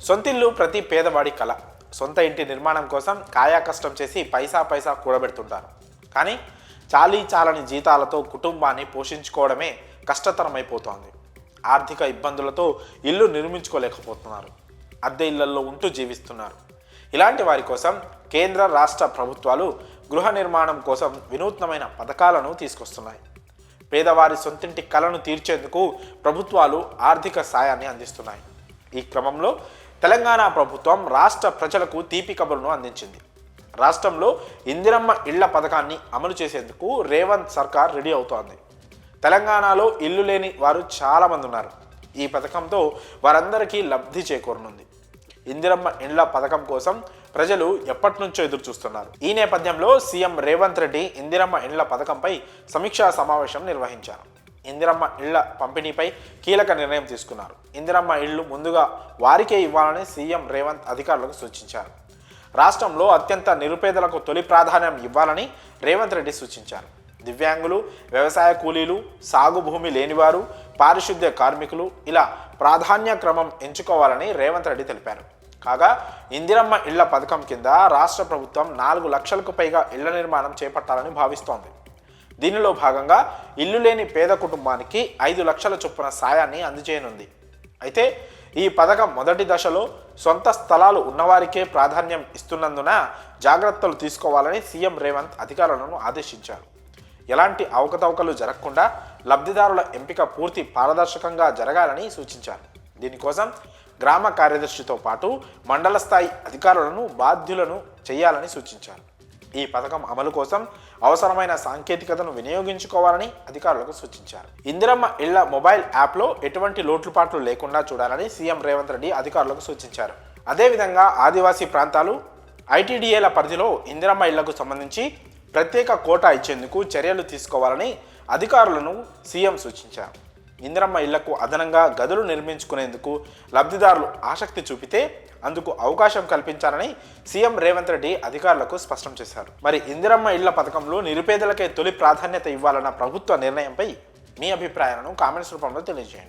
సొంతిల్లు ప్రతి పేదవాడి కల. సొంత ఇంటి నిర్మాణం కోసం కాయా కష్టం చేసి పైసా పైసా కూడబెడుతుంటారు. కానీ చాలని జీతాలతో కుటుంబాన్ని పోషించుకోవడమే కష్టతరమైపోతోంది. ఆర్థిక ఇబ్బందులతో ఇల్లు నిర్మించుకోలేకపోతున్నారు. అద్దె ఇళ్లలో ఉంటూ జీవిస్తున్నారు. ఇలాంటి వారి కోసం కేంద్ర రాష్ట్ర ప్రభుత్వాలు గృహ నిర్మాణం కోసం వినూత్నమైన పథకాలను తీసుకొస్తున్నాయి. పేదవారి సొంతింటి కలను తీర్చేందుకు ప్రభుత్వాలు ఆర్థిక సాయాన్ని అందిస్తున్నాయి. ఈ క్రమంలో తెలంగాణ ప్రభుత్వం రాష్ట్ర ప్రజలకు తీపి కబురును అందించింది. రాష్ట్రంలో ఇందిరమ్మ ఇళ్ల పథకాన్ని అమలు చేసేందుకు రేవంత్ సర్కార్ రెడీ అవుతోంది. తెలంగాణలో ఇల్లు లేని వారు చాలామంది ఉన్నారు. ఈ పథకంతో వారందరికీ లబ్ధి చేకూరనుంది. ఇందిరమ్మ ఇండ్ల పథకం కోసం ప్రజలు ఎప్పటి నుంచో ఎదురు చూస్తున్నారు. ఈ నేపథ్యంలో సీఎం రేవంత్ రెడ్డి ఇందిరమ్మ ఇండ్ల పథకంపై సమీక్షా సమావేశం నిర్వహించారు. ఇందిరమ్మ ఇళ్ల పంపిణీపై కీలక నిర్ణయం తీసుకున్నారు. ఇందిరమ్మ ఇళ్లు ముందుగా వారికే ఇవ్వాలని సీఎం రేవంత్ అధికారులకు సూచించారు. రాష్ట్రంలో అత్యంత నిరుపేదలకు తొలి ప్రాధాన్యం ఇవ్వాలని రేవంత్ రెడ్డి సూచించారు. దివ్యాంగులు, వ్యవసాయ కూలీలు, సాగు భూమి లేనివారు, పారిశుద్ధ్య కార్మికులు ఇలా ప్రాధాన్య క్రమం ఎంచుకోవాలని రేవంత్ రెడ్డి తెలిపారు. కాగా ఇందిరమ్మ ఇళ్ల పథకం కింద రాష్ట్ర ప్రభుత్వం 4 లక్షలకు పైగా ఇళ్ల నిర్మాణం చేపట్టాలని భావిస్తోంది. దీనిలో భాగంగా ఇల్లు లేని పేద కుటుంబానికి 5 లక్షల చొప్పున సాయాన్ని అందజేయనుంది. అయితే ఈ పథకం మొదటి దశలో సొంత స్థలాలు ఉన్నవారికే ప్రాధాన్యం ఇస్తున్నందున జాగ్రత్తలు తీసుకోవాలని సీఎం రేవంత్ అధికారులను ఆదేశించారు. ఎలాంటి అవకతవకలు జరగకుండా లబ్ధిదారుల ఎంపిక పూర్తి పారదర్శకంగా జరగాలని సూచించారు. దీనికోసం గ్రామ కార్యదర్శితో పాటు మండల స్థాయి అధికారులను బాధ్యులను చేయాలని సూచించారు. ఈ పథకం అమలు కోసం అవసరమైన సాంకేతికతను వినియోగించుకోవాలని అధికారులకు సూచించారు. ఇందిరమ్మ ఇళ్ల మొబైల్ యాప్లో ఎటువంటి లోటుపాట్లు లేకుండా చూడాలని సీఎం రేవంత్ రెడ్డి అధికారులకు సూచించారు. అదేవిధంగా ఆదివాసీ ప్రాంతాలు, ఐటీడీఏల పరిధిలో ఇందిరమ్మ ఇళ్లకు సంబంధించి ప్రత్యేక కోటా ఇచ్చేందుకు చర్యలు తీసుకోవాలని అధికారులను సీఎం సూచించారు. ఇందిరమ్మ ఇళ్లకు అదనంగా గదులు నిర్మించుకునేందుకు లబ్ధిదారులు ఆసక్తి చూపితే అందుకు అవకాశం కల్పించాలని సీఎం రేవంత్ రెడ్డి అధికారులకు స్పష్టం చేశారు. మరి ఇందిరమ్మ ఇళ్ల పథకంలో నిరుపేదలకే తొలి ప్రాధాన్యత ఇవ్వాలన్న ప్రభుత్వ నిర్ణయంపై మీ అభిప్రాయాలను కామెంట్స్ రూపంలో తెలియజేయండి.